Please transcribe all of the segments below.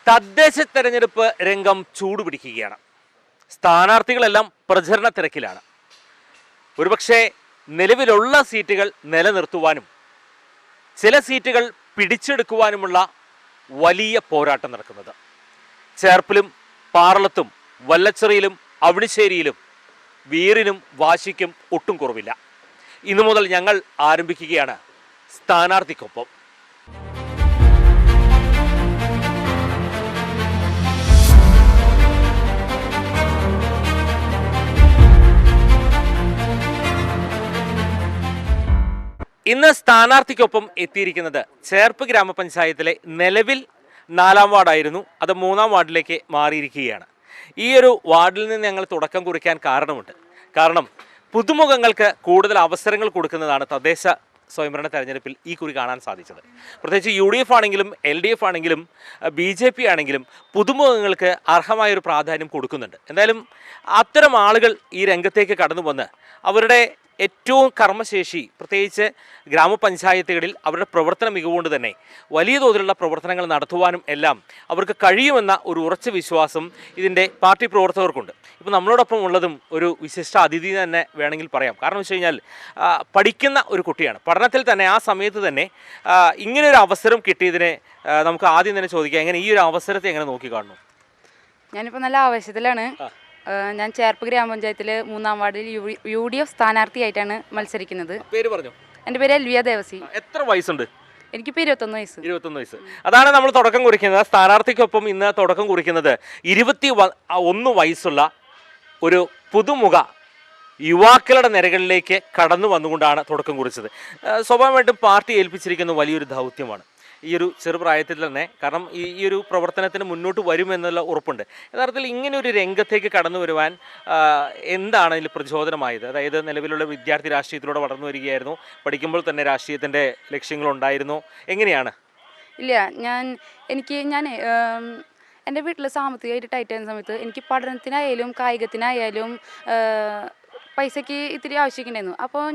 തദ്ദേശ തെരഞ്ഞെടുപ്പ് രംഗം ചൂടുപിടിക്കുകയാണ്. സ്ഥാനാർത്ഥികളെല്ലാം പ്രചരണ തിരക്കിലാണ്. ഒരുപക്ഷെ നിലവിലുള്ള സീറ്റുകൾ നിലനിർത്തുവാനും ചില സീറ്റുകൾ പിടിച്ചെടുക്കുവാനുമുള്ള വലിയ പോരാട്ടം നടക്കുന്നത്. ചേർപ്പിലും പാറളത്തും വല്ലച്ചിറയിലും അവണിശ്ശേരിയിലും വീറിനും വാശിക്കും ഒട്ടും കുറവില്ല. ഇന്നു മുതൽ ഞങ്ങൾ ആരംഭിക്കുകയാണ് സ്ഥാനാർത്ഥിക്കൊപ്പം. ഇന്ന് സ്ഥാനാർത്ഥിക്കൊപ്പം എത്തിയിരിക്കുന്നത് ചേർപ്പ് ഗ്രാമപഞ്ചായത്തിലെ നിലവിൽ 4-ാം വാർഡായിരുന്നു, അത് 3-ാം വാർഡിലേക്ക് മാറിയിരിക്കുകയാണ്. ഈ ഒരു വാർഡിൽ നിന്ന് ഞങ്ങൾ തുടക്കം കുറിക്കാൻ കാരണമുണ്ട്. കാരണം പുതുമുഖങ്ങൾക്ക് കൂടുതൽ അവസരങ്ങൾ കൊടുക്കുന്നതാണ് തദ്ദേശ സ്വയംഭരണ തെരഞ്ഞെടുപ്പിൽ ഈ കുറി കാണാൻ സാധിച്ചത്. പ്രത്യേകിച്ച് UDF ആണെങ്കിലും LDF ആണെങ്കിലും BJP ആണെങ്കിലും പുതുമുഖങ്ങൾക്ക് അർഹമായൊരു പ്രാധാന്യം കൊടുക്കുന്നുണ്ട്. എന്തായാലും അത്തരം ആളുകൾ ഈ രംഗത്തേക്ക് കടന്നു വന്ന് അവരുടെ ഏറ്റവും കർമ്മശേഷി, പ്രത്യേകിച്ച് ഗ്രാമപഞ്ചായത്തുകളിൽ അവരുടെ പ്രവർത്തന മികവുകൊണ്ട് തന്നെ വലിയ തോതിലുള്ള പ്രവർത്തനങ്ങൾ നടത്തുവാനും എല്ലാം അവർക്ക് കഴിയുമെന്ന ഒരു ഉറച്ച വിശ്വാസം ഇതിൻ്റെ പാർട്ടി പ്രവർത്തകർക്കുണ്ട്. ഇപ്പോൾ നമ്മളോടൊപ്പം ഉള്ളതും ഒരു വിശിഷ്ട അതിഥി തന്നെ വേണമെങ്കിൽ പറയാം. കാരണം വെച്ച് കഴിഞ്ഞാൽ പഠിക്കുന്ന ഒരു കുട്ടിയാണ്. പഠനത്തിൽ തന്നെ ആ സമയത്ത് തന്നെ ഇങ്ങനെയൊരു അവസരം കിട്ടിയതിനെ നമുക്ക് ആദ്യം തന്നെ ചോദിക്കാം, എങ്ങനെ ഈ ഒരു അവസരത്തെ എങ്ങനെ നോക്കിക്കാണുന്നു? ഞാനിപ്പോൾ നല്ല ആവേശത്തിലാണ്. ഞാൻ ചേർപ്പ് ഗ്രാമപഞ്ചായത്തിൽ 3-ാം വാർഡിൽ UDF സ്ഥാനാർത്ഥിയായിട്ടാണ് മത്സരിക്കുന്നത്. പേര് പറഞ്ഞു. എൻ്റെ പേര് എൽവിയ ദേവസി. എത്ര വയസ്സുണ്ട്? എനിക്കിപ്പോൾ 21 വയസ്സ്. അതാണ് നമ്മൾ തുടക്കം കുറിക്കുന്നത്. സ്ഥാനാർത്ഥിക്കൊപ്പം ഇന്ന് തുടക്കം കുറിക്കുന്നത് 21 വയസ്സുള്ള ഒരു പുതുമുഖ യുവാക്കളുടെ നിരകളിലേക്ക് കടന്നു വന്നുകൊണ്ടാണ് തുടക്കം കുറിച്ചത്. സ്വാഭാവികമായിട്ടും പാർട്ടി ഏൽപ്പിച്ചിരിക്കുന്ന വലിയൊരു ദൗത്യമാണ് ഈ ഒരു ചെറുപ്രായത്തിൽ തന്നെ. കാരണം ഈ ഒരു പ്രവർത്തനത്തിന് മുന്നോട്ട് വരുമെന്നുള്ള ഉറപ്പുണ്ട്. യഥാർത്ഥത്തിൽ ഇങ്ങനെ ഒരു രംഗത്തേക്ക് കടന്നു വരുവാൻ എന്താണ് ഇതിൽ പ്രചോദനമായത്? അതായത് നിലവിലുള്ള വിദ്യാർത്ഥി രാഷ്ട്രീയത്തിലൂടെ വളർന്നു വരികയായിരുന്നു, പഠിക്കുമ്പോൾ തന്നെ രാഷ്ട്രീയത്തിൻ്റെ ലക്ഷ്യങ്ങളുണ്ടായിരുന്നു, എങ്ങനെയാണ്? ഇല്ല, ഞാൻ എൻ്റെ വീട്ടിൽ സാമ്പത്തികമായിട്ട് ടൈറ്റ് ആയിരുന്ന സമയത്ത് എനിക്ക് പഠനത്തിനായാലും കായികത്തിനായാലും പൈസയ്ക്ക് ഇത്തിരി ആവശ്യമുണ്ടായിരുന്നു. അപ്പോൾ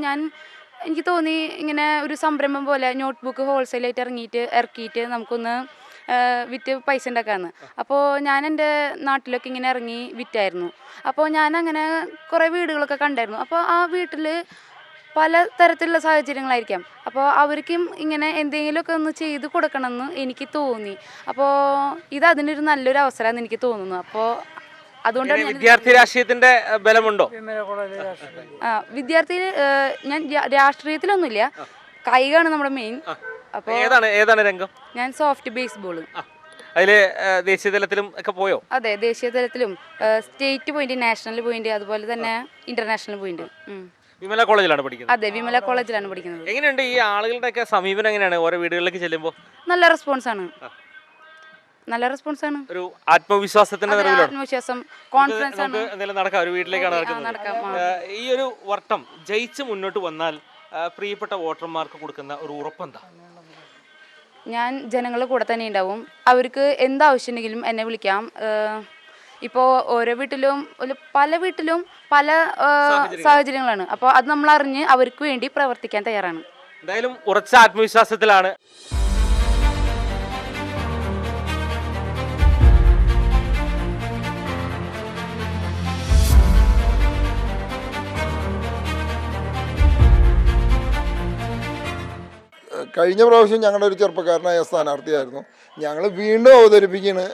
എനിക്ക് തോന്നി ഇങ്ങനെ ഒരു സംരംഭം പോലെ നോട്ട് ബുക്ക് ഹോൾസെയിലായിട്ട് ഇറക്കിയിട്ട് നമുക്കൊന്ന് വിറ്റ് പൈസ ഉണ്ടാക്കാമെന്ന്. അപ്പോൾ ഞാൻ എൻ്റെ നാട്ടിലൊക്കെ ഇങ്ങനെ ഇറങ്ങി വിറ്റായിരുന്നു. അപ്പോൾ ഞാൻ അങ്ങനെ കുറേ വീടുകളൊക്കെ കണ്ടായിരുന്നു. അപ്പോൾ ആ വീട്ടിൽ പല തരത്തിലുള്ള സാഹചര്യങ്ങളായിരിക്കാം. അപ്പോൾ അവർക്കും ഇങ്ങനെ എന്തെങ്കിലുമൊക്കെ ഒന്ന് ചെയ്ത് കൊടുക്കണമെന്ന് എനിക്ക് തോന്നി. അപ്പോൾ അതിനൊരു നല്ലൊരു അവസരമാണെന്ന് എനിക്ക് തോന്നുന്നു. അപ്പോൾ അതുകൊണ്ടാണ് വിദ്യാർത്ഥി രാഷ്ട്രീയത്തിന്റെ ബലമുണ്ടോ? വിദ്യാർത്ഥി ഞാൻ രാഷ്ട്രീയത്തിലൊന്നുമില്ല, കായികമാണ് നമ്മുടെ മെയിൻ. അപ്പോൾ ഏതാണ് രംഗം? ഞാൻ സോഫ്റ്റ് ബേസ്ബോൾ. അതില് ദേശീയ തലത്തിലും ഒക്കെ പോയോ? അതെ, ദേശീയ തലത്തിലും സ്റ്റേറ്റ് പോയിന്റ്, നാഷണൽ പോയിന്റ്, അതുപോലെ തന്നെ ഇന്റർനാഷണൽ പോയിന്റ്. വിമല കോളേജിലാണ് പഠിക്കുന്നത്? അതെ, വിമല കോളേജിലാണ് പഠിക്കുന്നത്. എങ്ങനെയുണ്ട് ഈ ആളുകളുടെ ഒക്കെ സമീപനം? എങ്ങനെയാണ് ഓരോ വീടുകളിലേക്ക് ചെല്ലുമ്പോൾ? നല്ല റെസ്പോൺസാണ്. ഒരു ആത്മവിശ്വാസത്തിന്റെ ആത്മവിശ്വാസം, കോൺഫിഡൻസ് ആണ്. എന്തെങ്കിലും നടക്കാം, ഒരു വീട്ടിലേക്കാണ് നടക്കുന്നത്. ഈ ഒരു വട്ടം ജയിച്ച് മുന്നോട്ട് വന്നാൽ പ്രിയപ്പെട്ട വോട്ടർമാർക്ക് കൊടുക്കുന്ന ഒരു ഉറപ്പെന്താ? ഞാൻ ജനങ്ങളുടെ കൂടെ തന്നെ ഉണ്ടാവും. അവർക്ക് എന്താവശ്യമുണ്ടെങ്കിലും എന്നെ വിളിക്കാം. ഇപ്പോൾ ഓരോ വീട്ടിലും പല വീട്ടിലും പല സാഹചര്യങ്ങളാണ്. അപ്പോൾ അത് നമ്മൾ അറിഞ്ഞ് അവർക്ക് വേണ്ടി പ്രവർത്തിക്കാൻ തയ്യാറാണ്. എന്തായാലും ഉറച്ച ആത്മവിശ്വാസത്തിലാണ്. കഴിഞ്ഞ പ്രാവശ്യം ഞങ്ങളുടെ ഒരു ചെറുപ്പക്കാരനായ സ്ഥാനാർത്ഥിയായിരുന്നു. ഞങ്ങൾ വീണ്ടും അവതരിപ്പിക്കുകയാണ്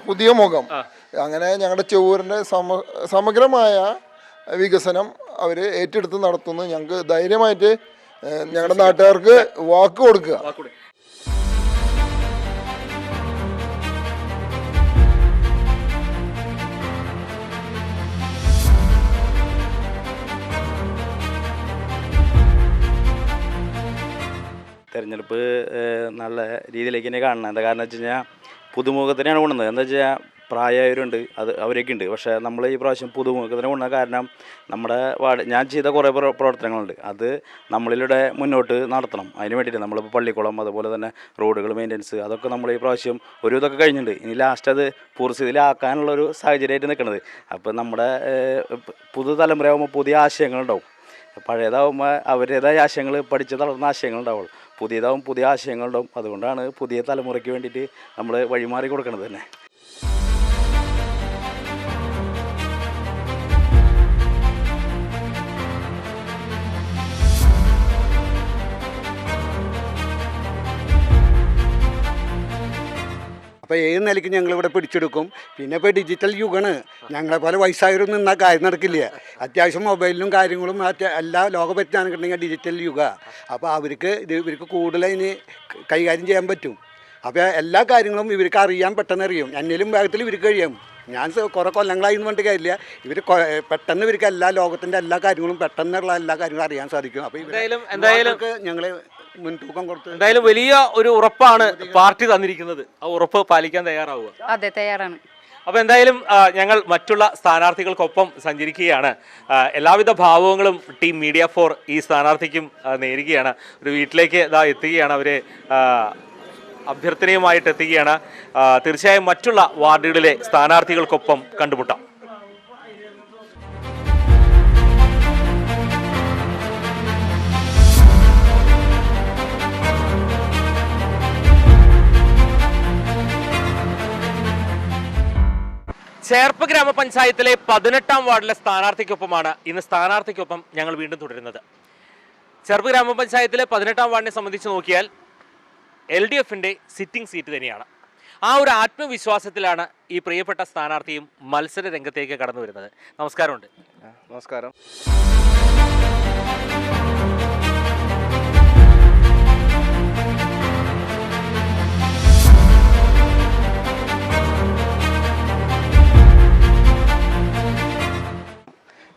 പുതിയ മുഖം. അങ്ങനെ ഞങ്ങളുടെ ചെവൂരിൻ്റെ സമഗ്രമായ വികസനം അവർ ഏറ്റെടുത്ത് നടത്തുന്നു. ഞങ്ങൾക്ക് ധൈര്യമായിട്ട് ഞങ്ങളുടെ നാട്ടുകാർക്ക് വാക്ക് കൊടുക്കുക. തെരഞ്ഞെടുപ്പ് നല്ല രീതിയിലേക്ക് തന്നെ കാണണം. എന്താ കാരണം വെച്ച് കഴിഞ്ഞാൽ പുതുമുഖത്തിനെയാണ് കൊണ്ടുവന്നത്. എന്താ വെച്ചാൽ പ്രായമായവരുണ്ട്, അവരൊക്കെ ഉണ്ട്. പക്ഷേ നമ്മൾ ഈ പ്രാവശ്യം പുതുമുഖത്തിനെ കൊണ്ടുവന്ന കാരണം നമ്മുടെ ഞാൻ ചെയ്ത കുറേ പ്രവർത്തനങ്ങളുണ്ട്, അത് നമ്മളിലൂടെ മുന്നോട്ട് നടത്തണം. അതിന് വേണ്ടിയിട്ട് നമ്മളിപ്പോൾ പള്ളിക്കുളം, അതുപോലെ തന്നെ റോഡുകൾ മെയിൻ്റനൻസ്, അതൊക്കെ നമ്മൾ ഈ പ്രാവശ്യം ഒരു ഇതൊക്കെ കഴിഞ്ഞിട്ടുണ്ട്. ഇനി ലാസ്റ്റ് അത് പൂർത്തിയിലാക്കാനുള്ളൊരു സാഹചര്യമായിട്ട് നിൽക്കുന്നത്. അപ്പോൾ നമ്മുടെ പുതുതലമുറയാകുമ്പോൾ പുതിയ ആശയങ്ങളുണ്ടാവും. പഴയതാവുമ്പോൾ അവരുടേതായ ആശയങ്ങൾ, പഠിച്ച് തളർന്ന ആശയങ്ങളുണ്ടാവുള്ളൂ. പുതിയതാവും, പുതിയ ആശയങ്ങളുണ്ടാവും. അതുകൊണ്ടാണ് പുതിയ തലമുറയ്ക്ക് വേണ്ടിയിട്ട് നമ്മൾ വഴിമാറി കൊടുക്കുന്നത് തന്നെ. അപ്പോൾ ഏത് നിലയ്ക്ക് ഞങ്ങളിവിടെ പിടിച്ചെടുക്കും. പിന്നെ ഇപ്പോൾ ഡിജിറ്റൽ യുഗമാണ്. ഞങ്ങളെ പോലെ വയസ്സായവരും നിന്നാൽ കാര്യം നടക്കില്ല. അത്യാവശ്യം മൊബൈലിലും കാര്യങ്ങളും എല്ലാ ലോകപരിജ്ഞാനങ്ങളുണ്ടെങ്കിൽ ഡിജിറ്റൽ യുഗമാണ്. അപ്പോൾ ഇവർക്ക് കൂടുതൽ അതിന് കൈകാര്യം ചെയ്യാൻ പറ്റും. അപ്പോൾ എല്ലാ കാര്യങ്ങളും ഇവർക്ക് അറിയാൻ പെട്ടെന്ന് അറിയും. എന്നിലും വേഗത്തിൽ ഇവർക്ക് കഴിയും. ഞാൻ കുറേ കൊല്ലങ്ങളായി എന്ന് പറഞ്ഞിട്ട് കാര്യമില്ല. ഇവർ പെട്ടെന്ന് ഇവർക്ക് എല്ലാ ലോകത്തിൻ്റെ എല്ലാ കാര്യങ്ങളും പെട്ടെന്നുള്ള എല്ലാ കാര്യങ്ങളും അറിയാൻ സാധിക്കും. അപ്പോൾ എന്തായാലും ഞങ്ങൾ മുൻതൂക്കം കൊടുത്ത് എന്തായാലും വലിയ ഒരു ഉറപ്പാണ് പാർട്ടി തന്നിരിക്കുന്നത്. ആ ഉറപ്പ് പാലിക്കാൻ തയ്യാറാവുക. അതെ, തയ്യാറാണ്. അപ്പോൾ എന്തായാലും ഞങ്ങൾ മറ്റുള്ള സ്ഥാനാർത്ഥികൾക്കൊപ്പം സഞ്ചരിക്കുകയാണ്. എല്ലാവിധ ഭാവങ്ങളും ടീം മീഡിയ 4 ഈ സ്ഥാനാർത്ഥിക്കും നേരുകയാണ്. ഒരു വീട്ടിലേക്ക് എത്തുകയാണ്. അവർ അഭ്യർത്ഥനയുമായിട്ട് എത്തുകയാണ്. തീർച്ചയായും മറ്റുള്ള വാർഡുകളിലെ സ്ഥാനാർത്ഥികൾക്കൊപ്പം കണ്ടുമുട്ടാം. ചേർപ്പ് ഗ്രാമപഞ്ചായത്തിലെ 18ാം വാർഡിലെ സ്ഥാനാർത്ഥിക്കൊപ്പമാണ് ഇന്ന് സ്ഥാനാർത്ഥിക്കൊപ്പം ഞങ്ങൾ വീണ്ടും തുടരുന്നത്. ചേർപ്പ് ഗ്രാമപഞ്ചായത്തിലെ 18ാം വാർഡിനെ സംബന്ധിച്ച് നോക്കിയാൽ LDFന്റെ സിറ്റിംഗ് സീറ്റ് തന്നെയാണ്. ആ ഒരു ആത്മവിശ്വാസത്തിലാണ് ഈ പ്രിയപ്പെട്ട സ്ഥാനാർത്ഥിയും മത്സര രംഗത്തേക്ക് കടന്നു വരുന്നത്. നമസ്കാരമുണ്ട്. നമസ്കാരം.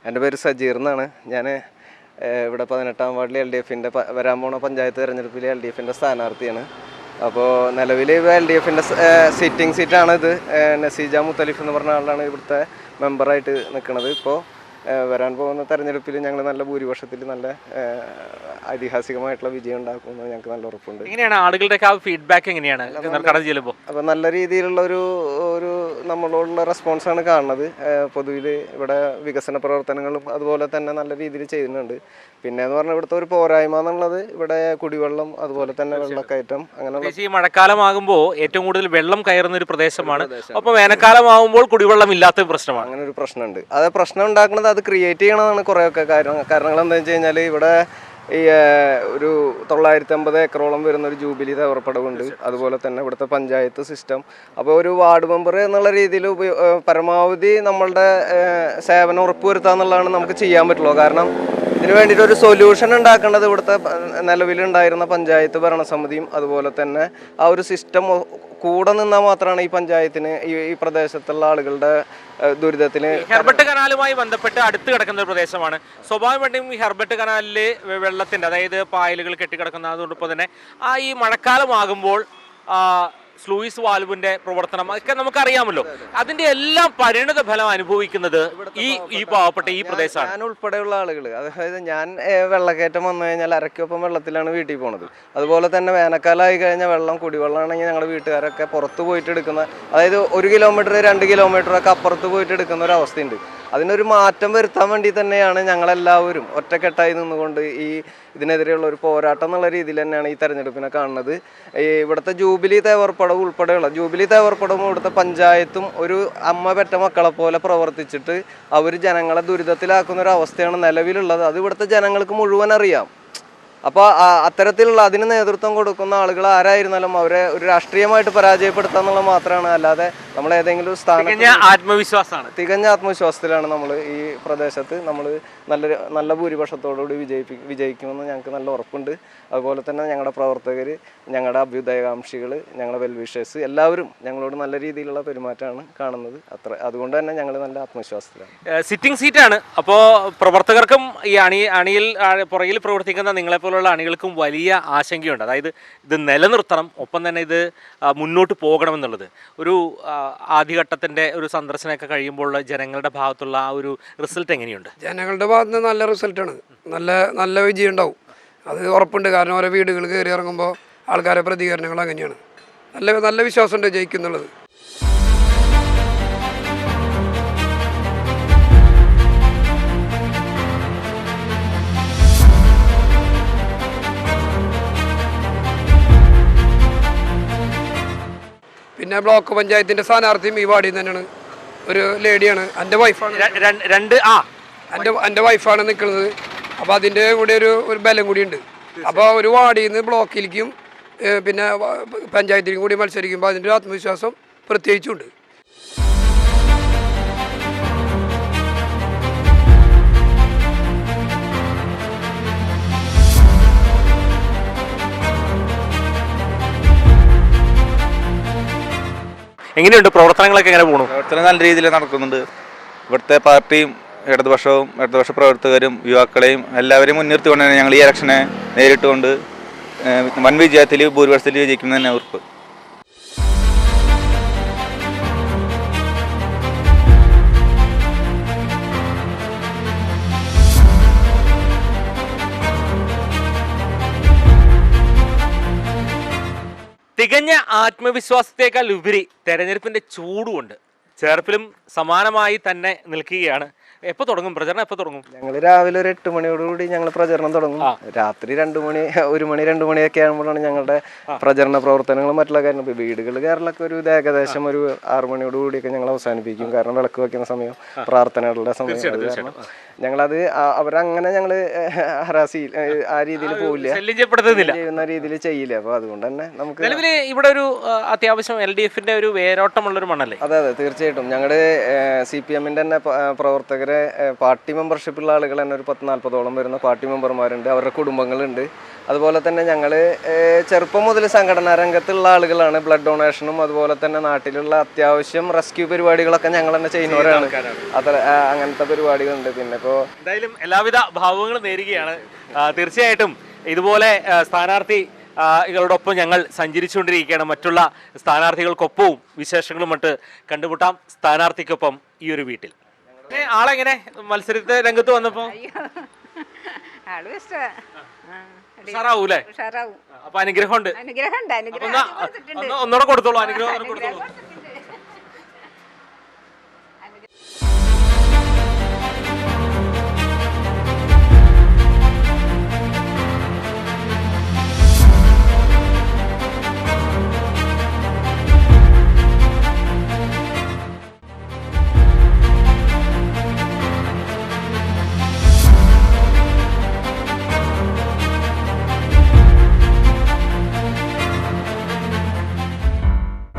എൻ്റെ പേര് സജീർ എന്നാണ്. ഞാൻ ഇവിടെ 18ാം വാർഡിൽ LDFന്റെ വരാൻ പോണ പഞ്ചായത്ത് തെരഞ്ഞെടുപ്പിൽ LDFന്റെ സ്ഥാനാർത്ഥിയാണ്. അപ്പോൾ നിലവിൽ LDFന്റെ സിറ്റിംഗ് സീറ്റാണ് ഇത്. നസീജ മുത്തലിഫ് എന്ന് പറഞ്ഞ ആളാണ് ഇവിടുത്തെ മെമ്പറായിട്ട് നിൽക്കുന്നത്. ഇപ്പോൾ വരാൻ പോകുന്ന തെരഞ്ഞെടുപ്പിൽ ഞങ്ങൾ നല്ല ഭൂരിപക്ഷത്തിൽ നല്ല ഐതിഹാസികമായിട്ടുള്ള വിജയം ഉണ്ടാക്കുമെന്ന് ഞങ്ങൾക്ക് നല്ല ഉറപ്പുണ്ട്. എങ്ങനെയാണ് ആളുകളുടെ ഫീഡ്ബാക്ക് എങ്ങനെയാണ് അപ്പോൾ നല്ല രീതിയിലുള്ള ഒരു നമ്മളോടുള്ള റെസ്പോൺസാണ് കാണുന്നത്. പൊതുവിൽ ഇവിടെ വികസന പ്രവർത്തനങ്ങളും അതുപോലെ തന്നെ നല്ല രീതിയിൽ ചെയ്യുന്നുണ്ട്. പിന്നെ എന്ന് പറഞ്ഞാൽ ഇവിടുത്തെ ഒരു പോരായ്മ എന്നുള്ളത് ഇവിടെ കുടിവെള്ളം, അതുപോലെ തന്നെ വെള്ളക്കയറ്റം, അങ്ങനെയുള്ള ഈ മഴക്കാലമാകുമ്പോൾ ഏറ്റവും കൂടുതൽ വെള്ളം കയറുന്ന ഒരു പ്രദേശമാണ്. അപ്പോൾ വേനൽക്കാലമാകുമ്പോൾ കുടിവെള്ളം ഇല്ലാത്ത പ്രശ്നമാണ്. അങ്ങനെ ഒരു പ്രശ്നമുണ്ട്. അത് പ്രശ്നം ഉണ്ടാക്കുന്നത് അത് ക്രിയേറ്റ് ചെയ്യണമെന്നാണ് കുറേയൊക്കെ കാരണങ്ങൾ എന്താണെന്ന് വെച്ച് കഴിഞ്ഞാൽ ഇവിടെ ഈ ഒരു 950 ഏക്കറോളം വരുന്ന ഒരു ജൂബിലി തേവർപ്പടവുണ്ട്. അതുപോലെ തന്നെ ഇവിടുത്തെ പഞ്ചായത്ത് സിസ്റ്റം. അപ്പോൾ ഒരു വാർഡ് മെമ്പർ എന്നുള്ള രീതിയിൽ പരമാവധി നമ്മളുടെ സേവനം ഉറപ്പുവരുത്തുക എന്നുള്ളതാണ് നമുക്ക് ചെയ്യാൻ പറ്റുള്ളൂ. കാരണം ഇതിന് വേണ്ടിയിട്ട് ഒരു സൊല്യൂഷൻ ഉണ്ടാക്കേണ്ടത് ഇവിടുത്തെ നിലവിലുണ്ടായിരുന്ന പഞ്ചായത്ത് ഭരണസമിതിയും അതുപോലെ തന്നെ ആ ഒരു സിസ്റ്റം കൂടെ നിന്നാൽ മാത്രമാണ് ഈ പഞ്ചായത്തിന് ഈ പ്രദേശത്തുള്ള ആളുകളുടെ ദുരിതത്തിന്. ഹെർബർട്ട് കനാലുമായി ബന്ധപ്പെട്ട് അടുത്ത് കിടക്കുന്ന ഒരു പ്രദേശമാണ്. സ്വാഭാവികമായിട്ടും ഈ ഹെർബർട്ട് കനാലില് വെള്ളത്തിന്റെ, അതായത് പായലുകൾ കെട്ടിക്കിടക്കുന്ന, അതോടൊപ്പം തന്നെ ഈ മഴക്കാലമാകുമ്പോൾ സ്ലൂയിസ് വാൽവിന്റെ പ്രവർത്തനം ഒക്കെ നമുക്കറിയാമല്ലോ. അതിന്റെ എല്ലാം പരിണിത ഫലം അനുഭവിക്കുന്നത് ഈ പാവപ്പെട്ട ഈ പ്രദേശമാണ്. ഞാൻ ഉൾപ്പെടെയുള്ള ആളുകൾ, അതായത് ഞാൻ വെള്ളക്കയറ്റം വന്നു കഴിഞ്ഞാൽ അരക്കൊപ്പം വെള്ളത്തിലാണ് വീട്ടിൽ പോണത്. അതുപോലെ തന്നെ വേനൽക്കാലമായി കഴിഞ്ഞാൽ കുടിവെള്ളമാണെങ്കിൽ ഞങ്ങളുടെ വീട്ടുകാരൊക്കെ പുറത്ത് പോയിട്ട് എടുക്കുന്ന, അതായത് 1 കിലോമീറ്റർ 2 കിലോമീറ്ററൊക്കെ അപ്പുറത്ത് പോയിട്ട് എടുക്കുന്ന ഒരു അവസ്ഥയുണ്ട്. അതിനൊരു മാറ്റം വരുത്താൻ വേണ്ടി തന്നെയാണ് ഞങ്ങളെല്ലാവരും ഒറ്റക്കെട്ടായി നിന്നുകൊണ്ട് ഇതിനെതിരെയുള്ള ഒരു പോരാട്ടം എന്നുള്ള രീതിയിൽ തന്നെയാണ് ഈ തെരഞ്ഞെടുപ്പിനെ കാണുന്നത്. ഇവിടുത്തെ ജൂബിലി തേവർപ്പടവും ഉൾപ്പെടെയുള്ള ജൂബിലി തേവർപ്പടവും ഇവിടുത്തെ പഞ്ചായത്തും ഒരു അമ്മ പെറ്റ മക്കളെ പോലെ പ്രവർത്തിച്ചിട്ട് അവർ ജനങ്ങളെ ദുരിതത്തിലാക്കുന്ന ഒരു അവസ്ഥയാണ് നിലവിലുള്ളത്. അത് ഇവിടുത്തെ ജനങ്ങൾക്ക് മുഴുവൻ അറിയാം. അപ്പോൾ അത്തരത്തിലുള്ള അതിന് നേതൃത്വം കൊടുക്കുന്ന ആളുകൾ ആരായിരുന്നാലും അവരെ ഒരു രാഷ്ട്രീയമായിട്ട് പരാജയപ്പെടുത്തുക എന്നുള്ളത് മാത്രമാണ്. അല്ലാതെ നമ്മൾ ഏതെങ്കിലും തികഞ്ഞ ആത്മവിശ്വാസത്തിലാണ് നമ്മൾ ഈ പ്രദേശത്ത് നമ്മൾ നല്ല ഭൂരിപക്ഷത്തോടുകൂടി വിജയിക്കുമെന്ന് ഞങ്ങൾക്ക് നല്ല ഉറപ്പുണ്ട്. അതുപോലെ തന്നെ ഞങ്ങളുടെ പ്രവർത്തകർ, ഞങ്ങളുടെ അഭ്യുദയകാംക്ഷികൾ, ഞങ്ങളുടെ വെൽവിഷേഴ്സ് എല്ലാവരും ഞങ്ങളോട് നല്ല രീതിയിലുള്ള പെരുമാറ്റമാണ് കാണുന്നത്. അതുകൊണ്ട് തന്നെ ഞങ്ങൾ നല്ല ആത്മവിശ്വാസത്തിലാണ്. സിറ്റിംഗ് സീറ്റാണ്. അപ്പോൾ പ്രവർത്തകർക്കും ഈ അണിയിൽ പുറകിൽ പ്രവർത്തിക്കുന്ന നിങ്ങളെപ്പോലുള്ള അണികൾക്കും വലിയ ആശങ്കയുണ്ട്. അതായത് ഇത് നിലനിർത്തണം, ഒപ്പം തന്നെ ഇത് മുന്നോട്ട് പോകണമെന്നുള്ളത്. ഒരു ആദ്യഘട്ടത്തിൻ്റെ ഒരു സന്ദർശനമൊക്കെ കഴിയുമ്പോൾ ജനങ്ങളുടെ ഭാഗത്തുള്ള ആ ഒരു റിസൾട്ട് എങ്ങനെയുണ്ട്? ജനങ്ങളുടെ ഭാഗത്ത് നിന്ന് നല്ല റിസൾട്ടാണ്. നല്ല വിജയം ഉണ്ടാവും, അത് ഉറപ്പുണ്ട്. കാരണം ഓരോ വീടുകൾ കയറി ഇറങ്ങുമ്പോൾ ആൾക്കാരുടെ പ്രതികരണങ്ങൾ അങ്ങനെയാണ്. നല്ല വിശ്വാസമുണ്ട് ജയിക്കുന്നുള്ളത്. പിന്നെ ബ്ലോക്ക് പഞ്ചായത്തിൻ്റെ സ്ഥാനാർത്ഥിയും ഈ വാർഡിൽ നിന്ന് തന്നെയാണ്. ഒരു ലേഡിയാണ്, എൻ്റെ വൈഫാണ്. എൻ്റെ വൈഫാണ് നിൽക്കുന്നത്. അപ്പോൾ അതിൻ്റെ കൂടെ ഒരു ബലം കൂടിയുണ്ട്. അപ്പോൾ ഒരു വാർഡിൽ നിന്ന് ബ്ലോക്കിലേക്കും പിന്നെ പഞ്ചായത്തിലേക്കും കൂടി മത്സരിക്കുമ്പോൾ അതിൻ്റെ ഒരു ആത്മവിശ്വാസം പ്രത്യേകിച്ചുണ്ട്. എങ്ങനെയുണ്ട് പ്രവർത്തനങ്ങളൊക്കെ എങ്ങനെ പോകണം? പ്രവർത്തനം നല്ല രീതിയിൽ നടക്കുന്നുണ്ട്. ഇവിടുത്തെ പാർട്ടിയും ഇടതുപക്ഷ പ്രവർത്തകരും യുവാക്കളെയും എല്ലാവരെയും മുൻനിർത്തിക്കൊണ്ടാണ് ഞങ്ങൾ ഈ ഇലക്ഷനെ നേരിട്ടുകൊണ്ട് വൻ വിജയത്തിൽ ഭൂരിപക്ഷത്തിൽ വിജയിക്കുന്നതന്നെ ഉറപ്പ്. തികഞ്ഞ ആത്മവിശ്വാസത്തേക്കാൾ ഉപരി തെരഞ്ഞെടുപ്പിന്റെ ചൂടുകൊണ്ട് ചേർപ്പിലും സമാനമായി തന്നെ നിൽക്കുകയാണ്. എപ്പോൾ തുടങ്ങും പ്രചരണം? എപ്പോൾ തുടങ്ങും? ഞങ്ങൾ രാവിലെ ഒരു 8 മണിയോടുകൂടി ഞങ്ങൾ പ്രചരണം തുടങ്ങും. രാത്രി 2 മണി 1 മണി 2 മണിയൊക്കെ ആകുമ്പോഴാണ് ഞങ്ങളുടെ പ്രചരണ പ്രവർത്തനങ്ങളും മറ്റുള്ള കാര്യങ്ങൾ. വീടുകൾ കയറലൊക്കെ ഒരു ഏകദേശം ഒരു 6 മണിയോടുകൂടിയൊക്കെ ഞങ്ങൾ അവസാനിപ്പിക്കും. കാരണം വിളക്ക് വയ്ക്കുന്ന സമയം, പ്രാർത്ഥനകളുടെ സമയം. കാരണം ഞങ്ങളത് അവരങ്ങനെ ഞങ്ങൾ ഹരാസി ആ രീതിയിൽ പോവില്ല, ചെയ്യുന്ന രീതിയിൽ ചെയ്യില്ല. അപ്പൊ അതുകൊണ്ട് തന്നെ നമുക്ക് ഇവിടെ ഒരു അത്യാവശ്യം LDF-ന്റെ ഒരു വേരോട്ടമുള്ളൊരു മണ്ണല്ലേ? അതെ അതെ, തീർച്ചയായിട്ടും. ഞങ്ങളുടെ CPM-ന്റെ തന്നെ പ്രവർത്തകരെ പാർട്ടി മെമ്പർഷിപ്പുള്ള ആളുകൾ തന്നെ ഒരു 10-40ഓളം വരുന്ന പാർട്ടി മെമ്പർമാരുണ്ട്. അവരുടെ കുടുംബങ്ങളുണ്ട്. അതുപോലെ തന്നെ ഞങ്ങൾ ചെറുപ്പം മുതൽ സംഘടനാ രംഗത്തുള്ള ആളുകളാണ്. ബ്ലഡ് ഡൊണേഷനും അതുപോലെ തന്നെ നാട്ടിലുള്ള അത്യാവശ്യം റെസ്ക്യൂ പരിപാടികളൊക്കെ ഞങ്ങൾ തന്നെ ചെയ്യുന്നവരാണ്. അത്ര അങ്ങനത്തെ പരിപാടികളുണ്ട്. പിന്നെ ഇപ്പോൾ എന്തായാലും എല്ലാവിധ ഭാവങ്ങളും നേരുകയാണ്. തീർച്ചയായിട്ടും ഇതുപോലെ സ്ഥാനാർത്ഥികളോടൊപ്പം ഞങ്ങൾ സഞ്ചരിച്ചുകൊണ്ടിരിക്കുകയാണ്. മറ്റുള്ള സ്ഥാനാർത്ഥികൾക്കൊപ്പവും വിശേഷങ്ങളും മറ്റ് കണ്ടുമുട്ടാം. സ്ഥാനാർത്ഥിക്കൊപ്പം ഈ ഒരു വീട്ടിൽ ആളെങ്ങനെ മത്സരത്തെ രംഗത്ത് വന്നപ്പോ ഉഷാറാവൂലേ? അപ്പൊ അനുഗ്രഹമുണ്ട്. ഒന്നുകൂടെ കൊടുത്തോളൂ. അനുഗ്രഹം കൊടുത്തോളൂ.